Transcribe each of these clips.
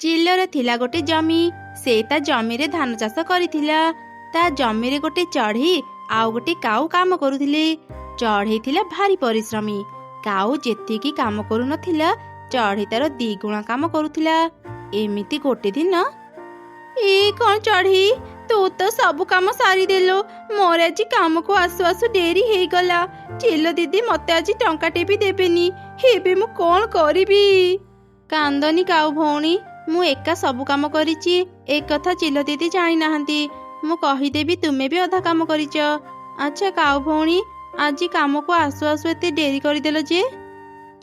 Chiller ଥିଲା ଗୋଟେ ଜମି। ସେ ତା ଜମିରେ ଧାନ ଚାଷ କରିଥିଲା। ତା ଜମିରେ ଗୋଟେ ଚଢ଼େଇ ଆଉ ଗୋଟେ କାଉ କାମ କରୁଥିଲେ। ଚଢ଼େଇ ଥିଲା ଭାରି ପରିଶ୍ରମୀ। କାଉ ଯେତିକି କାମ କରୁନଥିଲା, ଚଢ଼େଇ ତାର 2 ଗୁଣ କାମ କରୁଥିଲା। ଏମିତି ଗୋଟେ ଦିନ, ଏ କ'ଣ ଚଢ଼େଇ, ତୁ ତ ସବୁ କାମ ସାରିଦେଲୁ। ମୋର ଆଜି କାମକୁ ଆସୁ ଆସୁ ଡେରି ହେଇଗଲା। ଚିଲ ଦିଦି ମତେ ଆଜି ଟଙ୍କାଟେ ବି ଦେବେନି। ଏବେ ମୁଁ କ'ଣ କରିବି? କାନ୍ଦନି କାଉ ଭଉଣୀ, ମୁଁ ଏକା ସବୁ କାମ କରିଛି। ଏକଥା ଚିଲ ଦିଦି ଜାଣିନାହାନ୍ତି। ମୁଁ କହିଦେବି ତୁମେ ବି ଅଧା କାମ କରିଛ। ଆଚ୍ଛା କାଉ ଭଉଣୀ, ଆଜି କାମକୁ ଆସୁ ଆସୁ ଏତେ ଡେରି କରିଦେଲ ଯେ?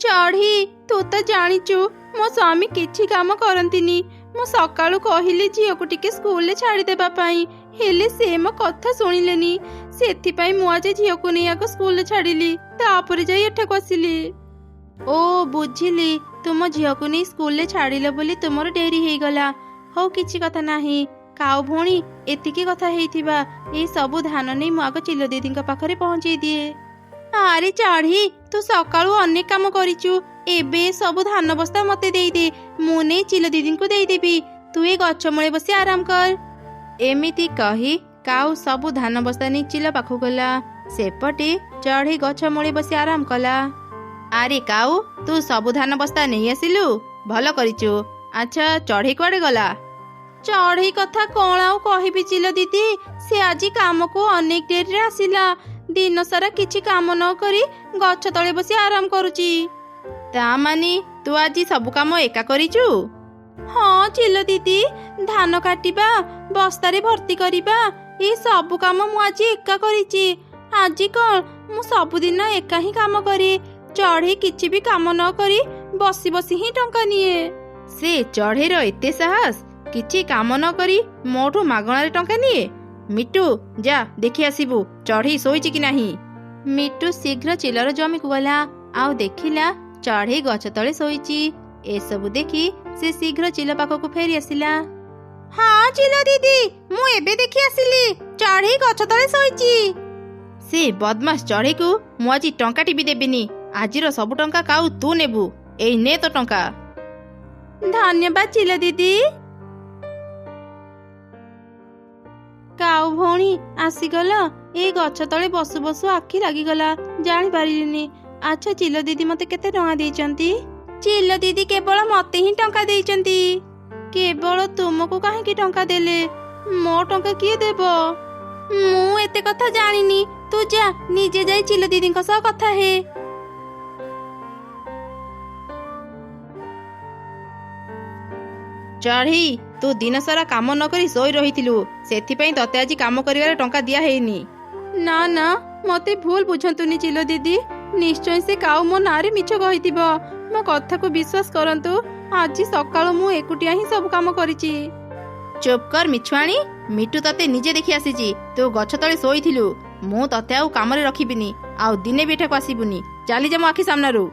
ଚଢ଼େଇ, ତୁ ତ ଜାଣିଛୁ ମୋ ସ୍ୱାମୀ କିଛି କାମ କରନ୍ତିନି। ମୁଁ ସକାଳୁ କହିଲି ଝିଅକୁ ଟିକେ ସ୍କୁଲରେ ଛାଡ଼ିଦେବା ପାଇଁ, ହେଲେ ସେ ମୋ କଥା ଶୁଣିଲେନି। ସେଥିପାଇଁ ମୁଁ ଆଜି ଝିଅକୁ ନେଇ ଆଗ ସ୍କୁଲରେ ଛାଡ଼ିଲି, ତାପରେ ଯାଇ ଏଠାକୁ ଆସିଲି। ଓ ବୁଝିଲି, ତୁମ ଝିଅକୁ ନେଇ ସ୍କୁଲରେ ଛାଡ଼ିଲ ବୋଲି ତୁମର ଡେରି ହେଇଗଲା। ହଉ, କିଛି କଥା ନାହିଁ। କାଉ ଭଉଣୀ, ଏତିକି କଥା ହେଇଥିବା। ଏଇ ସବୁ ଧାନ ନେଇ ମୁଁ ଆଗ ଚିଲ ଦିଦିଙ୍କ ପାଖରେ ପହଞ୍ଚେଇ ଦିଏ। ଆରେ ଚଢ଼େଇ, ତୁ ସକାଳୁ ଅନେକ କାମ କରିଛୁ। ଏବେ ସବୁ ଧାନ ବସ୍ତା ମତେ ଦେଇଦେ, ମୁଁ ନେଇ ଚିଲ ଦିଦିଙ୍କୁ ଦେଇଦେବି। ତୁ ଏ ଗଛ ମୂଳେ ବସି ଆରାମ କର। ଏମିତି କହି କାଉ ସବୁ ଧାନ ବସ୍ତା ନେଇ ଚିଲ ପାଖକୁ ଗଲା। ସେପଟେ ଚଢ଼େଇ ଗଛ ମୂଳେ ବସି ଆରାମ କଲା। ଆରେ କାଉ, ତୁ ସବୁ ଧାନ ବସ୍ତା ନେଇ ଆସିଲୁ, ଭଲ କରିଛୁ। ଆଚ୍ଛା, ଚଢ଼େଇ କୁଆଡ଼େ ଗଲା? ଚଢ଼େଇ କଥା କ'ଣ ଆଉ କହିବି ଚିଲ ଦିଦି, ସେ ଆଜି କାମକୁ ଅନେକ ଡେରିରେ ଆସିଲା। ଦିନ ସାରା କିଛି କାମ ନ କରି ଗଛ ତଳେ ବସି ଆରାମ କରୁଛି। ତା ମାନେ ତୁ ଆଜି ସବୁ କାମ ଏକା କରିଛୁ? ହଁ ଚିଲ ଦିଦି, ଧାନ କାଟିବା, ବସ୍ତାରେ ଭର୍ତ୍ତି କରିବା, ଏ ସବୁ କାମ ମୁଁ ଆଜି ଏକା କରିଛି। ଆଜି କ'ଣ, ମୁଁ ସବୁଦିନ ଏକା ହିଁ କାମ କରେ। ଚଢ଼େଇ କିଛି ବି କାମ ନ କରି ବସି ବସି ହିଁ ଟଙ୍କା ନିଏ। ସେ ଚଢ଼େଇର ଏତେ ସାହସ, କିଛି କାମ ନ କରି ମୋଠୁ ମାଗଣାରେ ଟଙ୍କା ନିଏ? ମିଟୁ, ଯା ଦେଖି ଆସିବୁ ଚଢ଼େଇ ଶୋଇଛି କି ନାହିଁ। ମିଟୁ ଶୀଘ୍ର ଚିଲର ଜମିକୁ ଗଲା, ଆଉ ଦେଖିଲା ଚଢ଼େଇ ଗଛ ତଳେ ଶୋଇଛି। ଏସବୁ ଦେଖି ସେ ଶୀଘ୍ର ଚିଲ ପାଖକୁ ଫେରି ଆସିଲା। ହଁ ଚିଲ ଦିଦି, ମୁଁ ଏବେ ଦେଖି ଆସିଲି, ଚଢ଼େଇ ଗଛ ତଳେ ଶୋଇଛି। ସେ ବଦମାସ ଚଢ଼େଇକୁ ମୁଁ ଆଜି ଟଙ୍କାଟି ବି ଦେବିନି। ଆଜିର ସବୁ ଟଙ୍କା କାଉ ତୁ ନେବୁ। ଏଇ ନେ ତ ଟଙ୍କା। ଧନ୍ୟବାଦ ଚିଲ ଦିଦି। କାଉ ଭଉଣୀ ଆସିଗଲ। ଏଇ ଗଛ ତଳେ ବସୁ ବସୁ ଆଖି ଲାଗିଗଲା, ଜାଣିପାରିଲିନି। ଆଚ୍ଛା ଚିଲ ଦିଦି ମତେ କେତେ ଟଙ୍କା ଦେଇଛନ୍ତି? ଚିଲ ଦିଦି କେବଳ ମତେ ହିଁ ଟଙ୍କା ଦେଇଛନ୍ତି। କେବଳ ତୁମକୁ କାହିଁକି ଟଙ୍କା ଦେଲେ? ମୋ ଟଙ୍କା କିଏ ଦେବ? ମୁଁ ଏତେ କଥା ଜାଣିନି। ତୁ ଯା, ନିଜେ ଯାଇ ଚିଲ ଦିଦିଙ୍କ ସହ କଥା ହେ। ଚଢ଼େଇ, ତୁ ଦିନ ସାରା କାମ ନ କରି ଶୋଇ ରହିଥିଲୁ, ସେଥିପାଇଁ ତତେ ଆଜି କାମ କରିବାର ଟଙ୍କା ଦିଆ ହେଇନି। ନା ନା, ମତେ ଭୁଲ ବୁଝନ୍ତୁନି ଚିଲ ଦିଦି। ନିଶ୍ଚୟ ସେ କାଉ ମୋ ନାଁରେ ମିଛ କହିଥିବ। ମୋ କଥାକୁ ବିଶ୍ୱାସ କରନ୍ତୁ, ଆଜି ସକାଳୁ ମୁଁ ଏକୁଟିଆ ହିଁ ସବୁ କାମ କରିଛି। ଚୁପ୍ କର ମିଛୁଆଣି। ମିଟୁ ତତେ ନିଜେ ଦେଖି ଆସିଛି, ତୁ ଗଛ ତଳେ ଶୋଇଥିଲୁ। ମୁଁ ତତେ ଆଉ କାମରେ ରଖିବିନି, ଆଉ ଦିନେ ବି ଏଠାକୁ ଆସିବୁନି। ଚାଲିଯା ମୋ ଆଖି ସାମ୍ନାରୁ।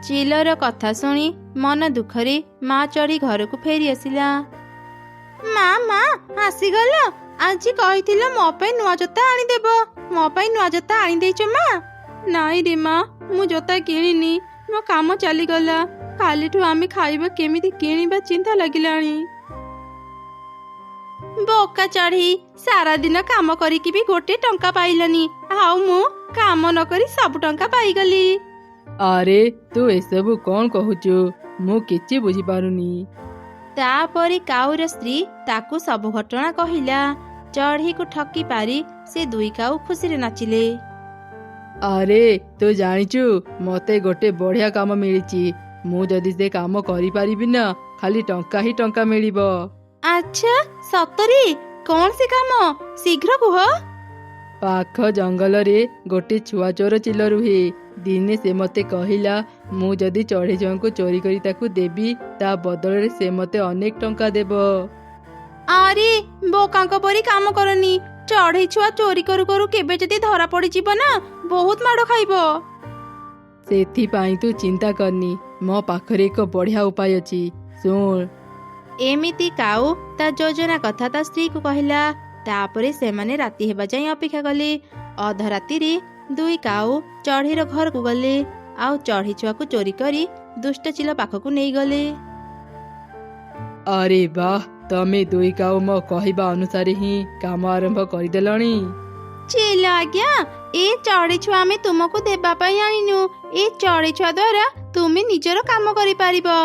ଚିଲର କଥା ଶୁଣି ମନ ଦୁଃଖରେ ମା ଚଢ଼େଇ ଘରକୁ ଫେରି ଆସିଲା। ମା ଆସିଗଲ? ଆଜି କହିଥିଲ ମୋ ପାଇଁ ନୂଆ ଜୋତା ଆଣିଦେବ। ମୋ ପାଇଁ ନୂଆ ଜୋତା ଆଣିଦେଇଛ ମା? ନାଇଁ ରେ ମା, ମୁଁ ଜୋତା କିଣିନି। ମୋ କାମ ଚାଲିଗଲା। କାଲିଠୁ ଆମେ ଖାଇବା କେମିତି କିଣିବା ଚିନ୍ତା ଲାଗିଲାଣି। ବୋକା ଚଢ଼େଇ, ସାରା ଦିନ କାମ କରିକି ବି ଗୋଟେ ଟଙ୍କା ପାଇଲାନି, ଆଉ ମୁଁ କାମ ନ କରି ସବୁ ଟଙ୍କା ପାଇଗଲି। ଆରେ ତୁ ଏସବୁ କ'ଣ କହୁଛୁ? ମୁଁ କିଛି ବୁଝିପାରୁନି। ତାପରେ କାଉର ସ୍ତ୍ରୀ ତାକୁ ସବୁ ଘଟଣା କହିଲା। ଚଢ଼େଇକୁ ଠକି ପାରି ସେ 2 କାଉ ଖୁସିରେ ନାଚିଲେ। ଆରେ ତୁ ଜାଣିଛୁ, ମତେ ଗୋଟେ ବଢିଆ କାମ ମିଳିଛି। ମୁଁ ଯଦି ସେ କାମ କରିପାରିବି ନା, ଖାଲି ଟଙ୍କା ହିଁ ଟଙ୍କା ମିଳିବ। ଆଚ୍ଛା ସତରେ? କ'ଣ ସେ କାମ? ଶୀଘ୍ର କୁହ। ପାଖ ଜଙ୍ଗଲରେ ଗୋଟେ ଛୁଆ ଚୋର ଚିଲ ରୁହେ। ଦିନେ ସେ ମତେ କହିଲା, ମୁଁ ଯଦି ଚଢ଼େଇ ଛୁଆଙ୍କୁ ଚୋରି କରି ତାକୁ ଦେବି, ତା ବଦଳରେ ସେ ମତେ ଅନେକ ଟଙ୍କା ଦେବ। ଆରେ ବୋକାଙ୍କ ପରି କାମ କରନି। ଚଢ଼େଇ ଛୁଆ ଚୋରି କରୁ କରୁ କେବେ ଯଦି ଧରା ପଡ଼ିଯିବ ନା, ବହୁତ ମାଡ଼ ଖାଇବ। ସେଥିପାଇଁ ତୁ ଚିନ୍ତା କରନି, ମୋ ପାଖରେ ଏକ ବଢିଆ ଉପାୟ ଅଛି, ଶୁଣ। ଏମିତି କାଉ ତା ଯୋଜନା କଥା ତା ସ୍ତ୍ରୀକୁ କହିଲା। ତାପରେ ସେମାନେ ରାତି ହେବା ଯାଇ ଅପେକ୍ଷା କଲେ। ଅଧରାତିରେ 2 କାଉ ଚଢ଼େଇର ଘରକୁ ଗଲେ, ଆଉ ଚଢ଼େଇ ଛୁଆକୁ ଚୋରି କରି ଦୁଷ୍ଟ ଚିଲ ପାଖକୁ ନେଇଗଲେ। अरे वाह, तमे दुई काऊ मो कहवा अनुसार ही काम आरंभ करदेलणी। चिल आज्ञा, ए चढ़ई छुआ आमे तुमको देबा पई आनिनु। ए चढ़ई छुआ द्वारा तुमे निजर काम करि पारिबो।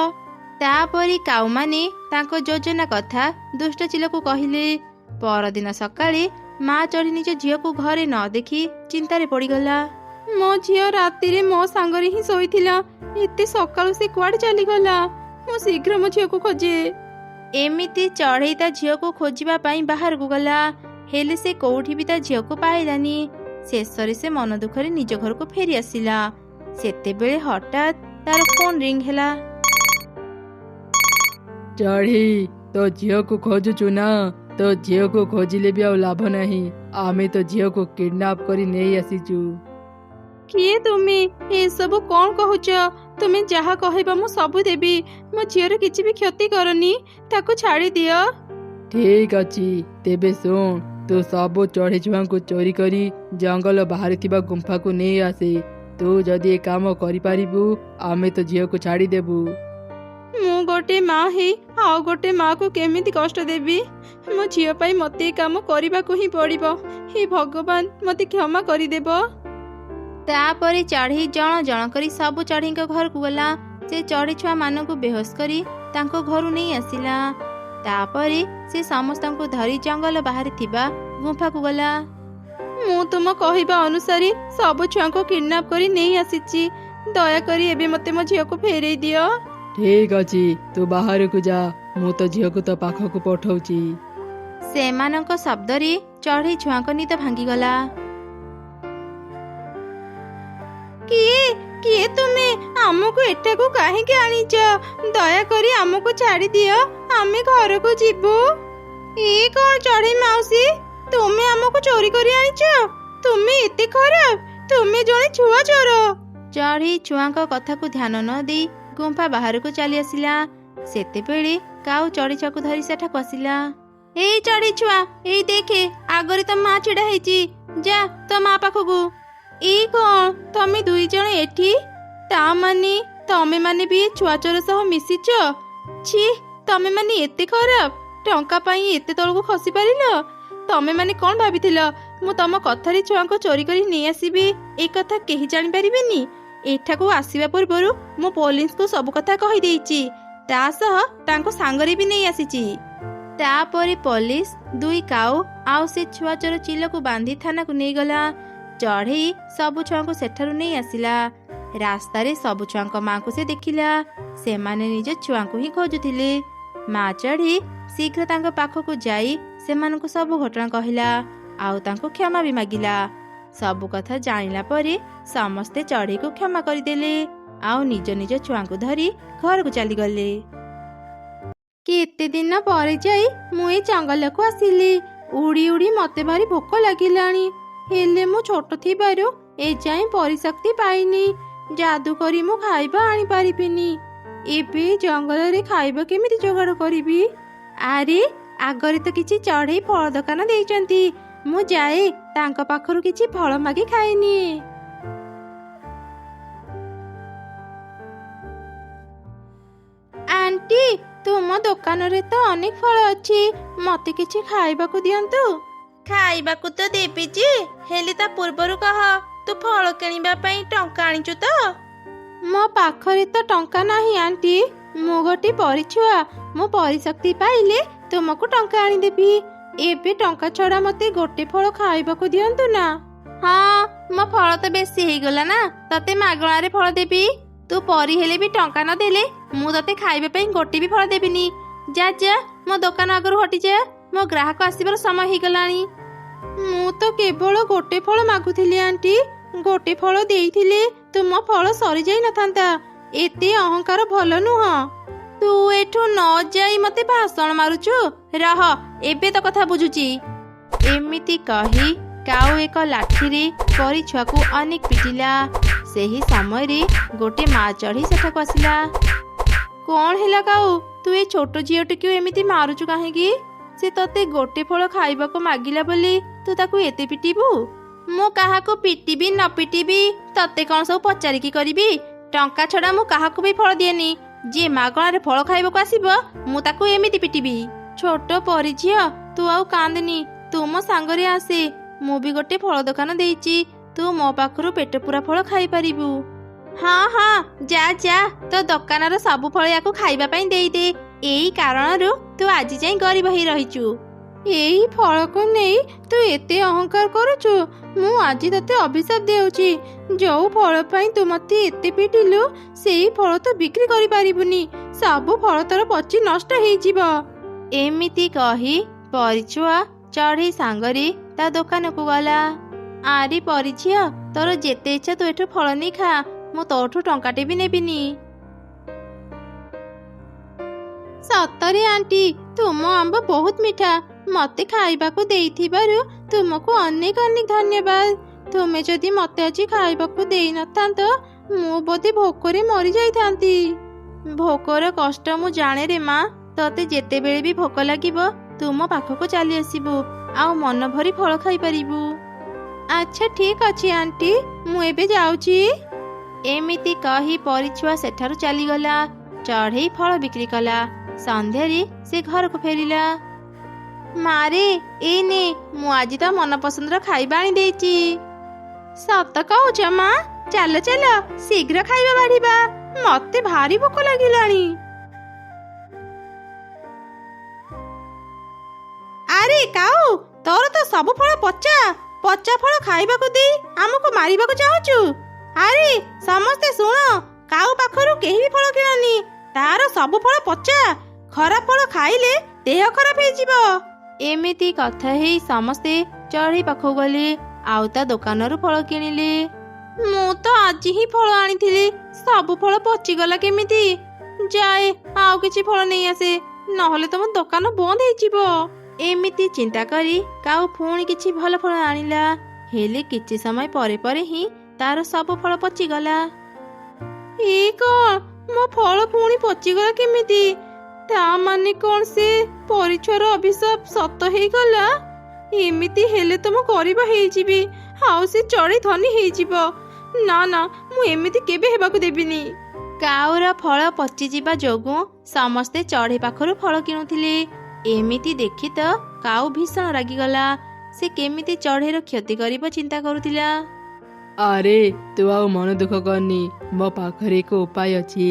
तापरि काऊ माने तांको योजना कथा दुष्ट चिल को कहिले। परदिन सकाळे माँ चढ़ी निज झील को घरे न देखी चिंतारे पड़ीगला। मो झील राति रे मो सांगरे ही सोईथिला, एते सकाळु से कुआडे चलीगला। मो शीघ्र मो झील को खोजे। एमिति चढ़ई ता झील को खोजिबा पई बाहर को गला, हेले से कोठी भी ता झील को पाइलानी। शेषरे से मन दुखरे निज घर को फेरी आसिला। सेते बेले हठात तार फोन रिंग हेला। चढ़ी, तो झील को खोजुचु ना? तो झील को खोजिले भी आ लाभ नहीं। आमे तो झील को किडनैप करी नहीं आसीचु। किए तुमे ए सब कौन कहूच? तुमे जहा कहबा मु सब देबी। मो झीर किछि भी क्षति करनी, ताको छाड़ी दियो। ठीक अछि, तेबे सुन, तू सब चढ़ी छुआ को चोरी करी जंगल बाहर थिबा गुंफा को नहीं आसे। तू जदि ए काम करि पारिबु, आमे तो झील को छाड़ी देबु। मु गोटे माँ हे आउ गोटे माँ को केमिति कष्ट देबी? मो झील पाई मते ए काम करिबा को ही पड़िबो। हे भगवान, मते क्षमा करि देबो। तापरे चढ़ई जण जण करी सब चढ़ई घर को गला। से चढ़ई छुआ मान को बेहोश करी तांको घरु नहीं आसिला। तापरे से समस्त को धरी जंगल बाहर थिबा गुंफा को गला। मु तुम कहबा अनुसार सब छुआ को किडनैप करी नहीं आसीची। दया करी एबे मते मो झील को फेरई दियो। ठीक अछि, तू बाहर को जा, मु तो झील को तो पाख को पठाउची। सेमानक शब्द रे चढ़ई छुआ को निद भांगी गला। किए किए तुमे हमको एठाको काहेकि आनिच? दया करी हमको छाड़ी दियो, आमे घर को जीवु। ए कौन चढ़ई माउसी, तुमे हमको चोरी करी आनिच? तुमे एते खराब, तुमे जणे छुआ चोर। चढ़ई छुआ को कथा को ध्यान न दे गुंफा बाहर को चली आसिला। सेते बेले काऊ चढ़ई छुआ को धरी सेठा कसिला। ए चढ़ई छुआ, ए देखे आगरे तो माँ छिड़ा हेची, जा तो माँ पाखकू। ए कौन तमे दुई जण एठी? ता माने तमे माने भी छुआ चोर सह मिसिच? छी, तमे माने एते खराब, टंका पाई एते तळ को खसी पारिलो? तमे माने कोन भाबिथिल मु तम कथारी छुआ को चोरी करी नै आसीबी? ए कथा केही जानि परिबेनी। एठाको आसीबा पूर्वरु मु पुलिस को सब कथा कहि देइची, ता सह तांको सांगरे भी नै आसीची। तापरे पुलिस दुई काऊ आउ से छुआ चोर चिल को बांधी थाना को नै गला। चढ़ई सबु छुआ को सेठारु नहीं आसिला। रास्ता रे सबु छुआ को माँ को से देखिला। से माने निज छुआ को ही खोजुथिले। माँ चढ़ी शीघ्र तांको पाखो को जाई सेमानकु सब घटना कहिला, आउ तांको क्षमा भी मागिला। सबु कथा जानिला परे समस्ते चढ़ई को क्षमा करिदेले, आउ निज निज छुआ को धरी घर को चली गले। केते दिन परे जाई मु ए जंगल को आसिली। उड़ी उड़ी मते भारी भोक लागिलानी, हेले मु छोट थिबारु ए जाई परिशक्ति पाइनी। जादू करी मु खाइबा आनी पारिबिनी। एबे जंगल रे खाइबा केमिति जोगाड़ करिबी? आरे आगरे तो किछि चढ़ई फल दुकान देइचंती, मु जाए तांको पाखरु किछि फल मागी खाइनी। आंटी, तुम दुकान रे तो अनेक फल अछि, मते किछि खाइबा को दियंतु। खाइबाकू तो देबी जे, हेले ता पूर्वरु कह तू फल किनिबा पई टंका आनिचु तो? मो पाखरे तो टंका नाही आंटी, मो गोटे परिछुआ, मो परिशक्ति पाइले तुमको टंका आनी देबी। एबे टंका छड़ा मते गोटे फल खाइबाकू दियंतु ना। हाँ, मो फल तो बेसी हेई गला ना, तते मागणा रे फल देबी। तू परी हेले भी टंका न देले मु तते खाइबा पई गोटे भी फल देबिनी। जा जा मो दुकान आगरु हटि जा, मो ग्राहक आसीबार समय हेई गलानी। मु तो केवल गोटे फल मागुथिली आंटी, गोटे फल देइथिले तुम फल सरी जाई नथांता। एते अहंकार भल नुह। तू एठू न जाई मते भाषण मारुचु, रह एबे तो कथा बुझुची। एमिति कही काऊ एक लाठी रे परी छुआ को अनेक पिटिला। सेही समय रे गोटे माँ चढ़ी सेठा को आसिला। कौन हेला काऊ, तू ए छोट झीओटी को एमिति मारुचु काहेकी? से तते गोटे फल खाइबा को मागिला बोली तू ताकू एते पिटिबू? मु काहाको पिटिबी न पिटिबी तते कौन सब पचारिकी करिबी? टंका छड़ा मु काहाको भी फल दिएनी, ଯିଏ ମାଗଣାରେ ଫଳ ଖାଇବାକୁ ଆସିବ ମୁଁ ତାକୁ ଏମିତି ପିଟିବି। ଛୋଟ ପରି ଝିଅ, ତୁ ଆଉ କାନ୍ଦେନି, ତୁ ମୋ ସାଙ୍ଗରେ ଆସେ। ମୁଁ ବି ଗୋଟେ ଫଳ ଦୋକାନ ଦେଇଛି, ତୁ ମୋ ପାଖରୁ ପେଟ ପୂରା ଫଳ ଖାଇପାରିବୁ। ହଁ ହଁ, ଯା ଯା, ତୋ ଦୋକାନର ସବୁ ଫଳ ୟାକୁ ଖାଇବା ପାଇଁ ଦେଇଦେ। ଏଇ କାରଣରୁ ତୁ ଆଜି ଯାଇ ଗରିବ ହେଇ ରହିଛୁ। ଏଇ ଫଳକୁ ନେଇ ତୁ ଏତେ ଅହଙ୍କାର କରୁଛୁ। ମୁଁ ଆଜି ତତେ ଅଭିଶାପ ଦେଉଛି, ଯୋଉ ଫଳ ପାଇଁ ତୁ ମତେ ଏତେ ପିଟିଲୁ ସେଇ ଫଳ ତୁ ବିକ୍ରି କରିପାରିବୁନି। ସବୁ ଫଳ ତୋର ପଚି ନଷ୍ଟ ହେଇଯିବ। ଏମିତି କହି ପରିଛୁଆ ଚଢ଼େଇ ସାଙ୍ଗରେ ତା ଦୋକାନକୁ ଗଲା। ଆରେ ପରିଝିଅ, ତୋର ଯେତେ ଇଚ୍ଛା ତୁ ଏଠୁ ଫଳ ନେଇ ଖା, ମୁଁ ତୋଠୁ ଟଙ୍କାଟେ ବି ନେବିନି। ସତରେ ଆଣ୍ଟି, ତୁମ ଆମ୍ବ ବହୁତ ମିଠା। ମତେ ଖାଇବାକୁ ଦେଇଥିବାରୁ ତୁମକୁ ଅନେକ ଅନେକ ଧନ୍ୟବାଦ। ତୁମେ ଯଦି ମତେ ଆଜି ଖାଇବାକୁ ଦେଇନଥାନ୍ତ ମୁଁ ବୋଧେ ଭୋକରେ ମରିଯାଇଥାନ୍ତି। ଭୋକର କଷ୍ଟ ମୁଁ ଜାଣେ ରେ ମା। ତତେ ଯେତେବେଳେ ବି ଭୋକ ଲାଗିବ ତୁ ମୋ ପାଖକୁ ଚାଲି ଆସିବୁ, ଆଉ ମନ ଭରି ଫଳ ଖାଇପାରିବୁ। ଆଚ୍ଛା ଠିକ ଅଛି ଆଣ୍ଟି, ମୁଁ ଏବେ ଯାଉଛି। ଏମିତି କହି ପରିଛୁଆ ସେଠାରୁ ଚାଲିଗଲା। ଚଢ଼େଇ ଫଳ ବିକ୍ରି କଲା। ସନ୍ଧ୍ୟାରେ ସେ ଘରକୁ ଫେରିଲା। ମାରେ, ଏଇ ନେ, ମୁଁ ଆଜି ତ ମନ ପସନ୍ଦର ଖାଇବା ଆଣି ଦେଇଛି। ସତ କହୁଛ ମା? ଚାଲ ଚାଲ, ଶୀଘ୍ର ଖାଇବା ବାଢିବା, ମତେ ଭାରି ଭୋକ ଲାଗିଲାଣି। ଆରେ କାଉ, ତୋର ତ ସବୁ ଫଳ ପଚା। ପଚା ଫଳ ଖାଇବାକୁ ଦେଇ ଆମକୁ ମାରିବାକୁ ଚାହୁଁଛୁ? ଆରେ ସମସ୍ତେ ଶୁଣ, କାଉ ପାଖରୁ କେହି ବି ଫଳ କିଣନି। ତାର ସବୁ ଫଳ ପଚା। ଖରାପ ଫଳ ଖାଇଲେ ଦେହ ଖରାପ ହେଇଯିବ। ଏମିତି କଥା ହେଇ ସମସ୍ତେ ଚଢ଼େଇ ପାଖକୁ ଗଲେ, ଆଉ ତା ଦୋକାନରୁ ଫଳ କିଣିଲେ। ମୁଁ ତ ଆଜି ହିଁ ଫଳ ଆଣିଥିଲି, ସବୁ ଫଳ ପଚିଗଲା କେମିତି? ଯାଏ ଆଉ କିଛି ଫଳ ନେଇ ଆସେ, ନହେଲେ ତମ ଦୋକାନ ବନ୍ଦ ହେଇଯିବ। ଏମିତି ଚିନ୍ତା କରି କାଉ ପୁଣି କିଛି ଭଲ ଫଳ ଆଣିଲା। ହେଲେ କିଛି ସମୟ ପରେ ପରେ ହିଁ ତାର ସବୁ ଫଳ ପଚିଗଲା। ଏ କଣ, ମୋ ଫଳ ପୁଣି ପଚିଗଲା କେମିତି? ତା ମାନେ କଣ ସେ ପରିଛୁଆର ଅଭିଶାପ ସତ ହେଇଗଲା? ଏମିତି ହେଲେ ତ ମୁଁ ଗରିବ ହେଇଯିବି, ଆଉ ସେ ଚଢ଼େଇ ଧନୀ ହେଇଯିବ। ନା ନା, ମୁଁ ଏମିତି କେବେ ହେବାକୁ ଦେବିନି। କାଉର ଫଳ ପଚିଯିବା ଯୋଗୁଁ ସମସ୍ତେ ଚଢ଼େଇ ପାଖରୁ ଫଳ କିଣୁଥିଲେ। ଏମିତି ଦେଖି ତ କାଉ ଭୀଷଣ ରାଗିଗଲା। ସେ କେମିତି ଚଢ଼େଇର କ୍ଷତି କରିବ ଚିନ୍ତା କରୁଥିଲା। ଆରେ ତୁ ଆଉ ମନ ଦୁଃଖ କରନି, ମୋ ପାଖରେ ଏକ ଉପାୟ ଅଛି।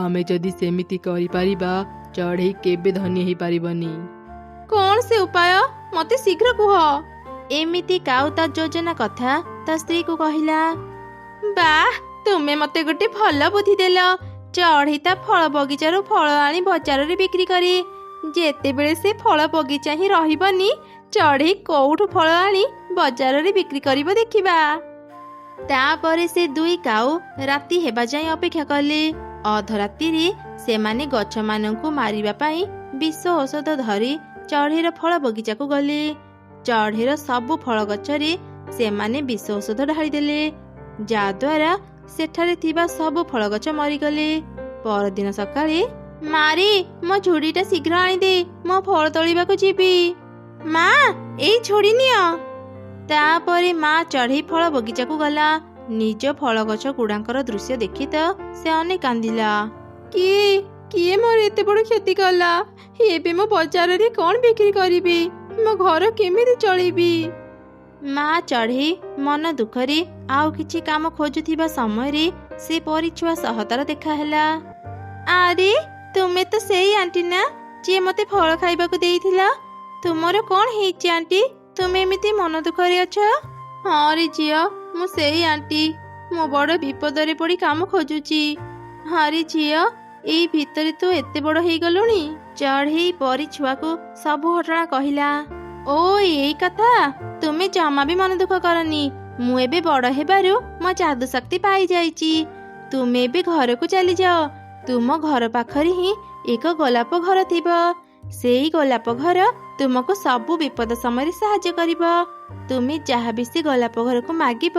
ଆମେ ଯଦି ସେମିତି କରିପାରିବା ଚଢ଼େଇ କେବେ ଧନୀ ହେଇପାରିବନି। କଣ ସେ ଉପାୟ? ମତେ ଶୀଘ୍ର କୁହ। ଏମିତି କାଉ ତା ଯୋଜନା କଥା ତା ସ୍ତ୍ରୀକୁ କହିଲା। ବାଃ, ତୁମେ ମତେ ଗୋଟେ ଭଲ ବୁଦ୍ଧି ଦେଲ। ଚଢ଼େଇ ତା ଫଳ ବଗିଚାରୁ ଫଳ ଆଣି ବଜାରରେ ବିକ୍ରି କରେ। ଯେତେବେଳେ ସେ ଫଳ ବଗିଚା ହିଁ ରହିବନି, ଚଢ଼େଇ କୋଉଠୁ ଫଳ ଆଣି ବଜାରରେ ବିକ୍ରି କରିବ ଦେଖିବା। ତାପରେ ସେ ଦୁଇ କାଉ ରାତି ହେବା ଯାଏଁ ଅପେକ୍ଷା କଲେ। ଅଧରାତିରେ ସେମାନେ ଗଛମାନଙ୍କୁ ମାରିବା ପାଇଁ ବିଷ ଔଷଧ ଧରି ଚଢ଼େଇର ଫଳ ବଗିଚାକୁ ଗଲେ। ଚଢ଼େଇର ସବୁ ଫଳ ଗଛରେ ସେମାନେ ବିଷ ଔଷଧ ଢାଳିଦେଲେ, ଯାଦ୍ୱାରା ସେଠାରେ ଥିବା ସବୁ ଫଳ ଗଛ ମରିଗଲେ। ପରଦିନ ସକାଳେ, ମାରେ, ମୋ ଝୁଡ଼ିଟା ଶୀଘ୍ର ଆଣିଦେ, ମୋ ଫଳ ତୋଳିବାକୁ ଯିବି। ମା, ଏଇ ଝୁଡ଼ି ନିଅ। ତାପରେ ମା ଚଢ଼େଇ ଫଳ ବଗିଚାକୁ ଗଲା। ନିଜ ଫଳ ଗଛ ଗୁଡାଙ୍କର ଦୃଶ୍ୟ ଦେଖି ତ ସେ ଅନେକ କାନ୍ଦିଲା। କିଏ ମୋର ଏତେ ବଡ଼ କ୍ଷତି କଲା? ଏବେ ମୁଁ ବଜାରରେ କଣ ବିକ୍ରି କରିବି? ମୋ ଘର କେମିତି ଚଳିବି? ମା ଚଢ଼େଇ ମନ ଦୁଃଖରେ ଆଉ କିଛି କାମ ଖୋଜୁଥିବା ସମୟରେ ସେ ପରିଛୁଆ ସହ ତାର ଦେଖା ହେଲା। ଆରେ ତୁମେ ତ ସେଇ ଆଣ୍ଟି ନା, ଯିଏ ମତେ ଫଳ ଖାଇବାକୁ ଦେଇଥିଲ। ତୁମର କଣ ହେଇଛି ଆଣ୍ଟି? ତୁମେ ଏମିତି ମନ ଦୁଃଖରେ ଅଛ? ହଁ ରେ ଝିଅ, ମୁଁ ସେଇ ଆଣ୍ଟି। ମୁଁ ବଡ଼ ବିପଦରେ ପଡ଼ି କାମ ଖୋଜୁଛି। ହରେ ଝିଅ, ଏଇ ଭିତରେ ତୁ ଏତେ ବଡ଼ ହେଇଗଲୁଣି? ଚଢ଼େଇ ପରିଛୁଆକୁ ସବୁ ଘଟଣା କହିଲା। ଓ ଏଇ କଥା, ତୁମେ ଜମା ବି ମନ ଦୁଃଖ କରନି। ମୁଁ ଏବେ ବଡ଼ ହେବାରୁ ମୋ ଯାଦୁ ଶକ୍ତି ପାଇଯାଇଛି। ତୁମେ ଏବେ ଘରକୁ ଚାଲିଯାଅ। ତୁମ ଘର ପାଖରେ ହିଁ ଏକ ଗୋଲାପ ଘର ଥିବ। ସେଇ ଗୋଲାପ ଘର ତୁମକୁ ସବୁ ବିପଦ ସମୟରେ ସାହାଯ୍ୟ କରିବ। ତୁମେ ଯାହା ବି ସେ ଗୋଲାପ ଘରକୁ ମାଗିବ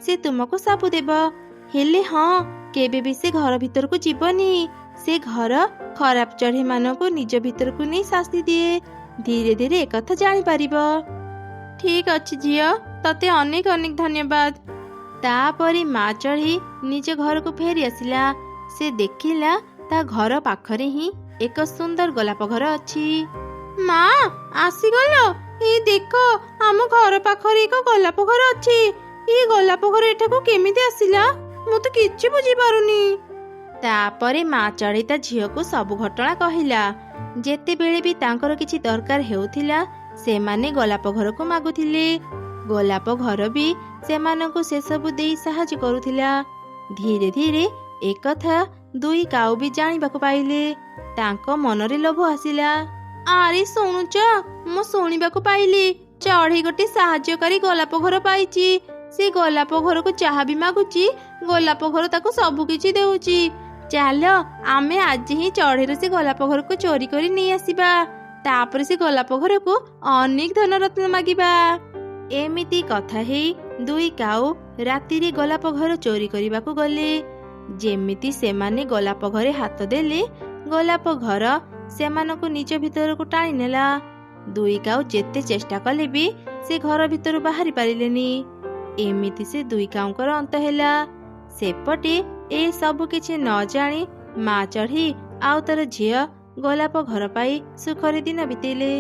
ସେ ତୁମକୁ ସବୁ ଦେବ। ହେଲେ ହଁ, କେବେ ବି ସେ ଘର ଭିତରକୁ ଯିବନି। ସେ ଘର ଖରାପ ଚଢ଼େଇ ମାନଙ୍କୁ ନିଜ ଭିତରକୁ ନେଇ ଶାସ୍ତି ଦିଏ। ଧୀରେ ଧୀରେ ଏକଥା ଜାଣିପାରିବ। ଠିକ ଅଛି ଝିଅ, ତତେ ଅନେକ ଅନେକ ଧନ୍ୟବାଦ। ତାପରେ ମା ଚଢ଼େଇ ନିଜ ଘରକୁ ଫେରି ଆସିଲା। ସେ ଦେଖିଲା ତା ଘର ପାଖରେ ହିଁ ଏକ ସୁନ୍ଦର ଗୋଲାପ ଘର ଅଛି। ମା ଆସିଗଲ, ଏଇ ଦେଖ ଆମ ଘର ପାଖରେ ଏକ ଗୋଲାପ ଘର ଅଛି। ଏଇ ଗୋଲାପ ଘର ଏଠାକୁ କେମିତି ଆସିଲା ମୁଁ ତ କିଛି ବୁଝିପାରୁନି। ତାପରେ ମା ଚଢ଼େଇ ତା ଝିଅକୁ ସବୁ ଘଟଣା କହିଲା। ଯେତେବେଳେ ବି ତାଙ୍କର କିଛି ଦରକାର ହେଉଥିଲା ସେମାନେ ଗୋଲାପ ଘରକୁ ମାଗୁଥିଲେ। ଗୋଲାପ ଘର ବି ସେମାନଙ୍କୁ ସେସବୁ ଦେଇ ସାହାଯ୍ୟ କରୁଥିଲା। ଧୀରେ ଧୀରେ ଏକଥା ଦୁଇ କାଉ ବି ଜାଣିବାକୁ ପାଇଲେ। ତାଙ୍କ ମନରେ ଲୋଭ ଆସିଲା। ଆରେ ଶୁଣୁଛ, ମୁଁ ଶୁଣିବାକୁ ପାଇଲି ଚଢ଼େଇ ଗୋଟେ ସାହାଯ୍ୟକାରୀ ଗୋଲାପ ଘର ପାଇଛି। ସେ ଗୋଲାପ ଘରକୁ ଯାହା ବି ମାଗୁଛି ଗୋଲାପ ଘର ତାକୁ ସବୁ କିଛି ଦେଉଛି। ଚାଲ ଆମେ ଆଜି ହିଁ ଚଢ଼େଇର ସେ ଗୋଲାପ ଘରକୁ ଚୋରି କରି ନେଇ ଆସିବା। ତାପରେ ସେ ଗୋଲାପ ଘରକୁ ଅନେକ ଧନରତ୍ନ ମାଗିବା। ଏମିତି କଥା ହେଇ ଦୁଇ କାଉ ରାତିରେ ଗୋଲାପ ଘର ଚୋରି କରିବାକୁ ଗଲେ। ଯେମିତି ସେମାନେ ଗୋଲାପ ଘରେ ହାତ ଦେଲେ ଗୋଲାପ ଘର ସେମାନଙ୍କୁ ନିଜ ଭିତରକୁ ଟାଣି ନେଲା। ଦୁଇ କାଉ ଯେତେ ଚେଷ୍ଟା କଲେ ବି ସେ ଘର ଭିତରୁ ବାହାରି ପାରିଲେନି। ଏମିତି ସେ ଦୁଇ କାଉଙ୍କର ଅନ୍ତ ହେଲା। ସେପଟେ ଏ ସବୁ କିଛି ନ ଜାଣି ମା ଚଢ଼େଇ ଆଉ ତାର ଝିଅ ଗୋଲାପ ଘର ପାଇ ସୁଖରେ ଦିନ ବିତେଇଲେ।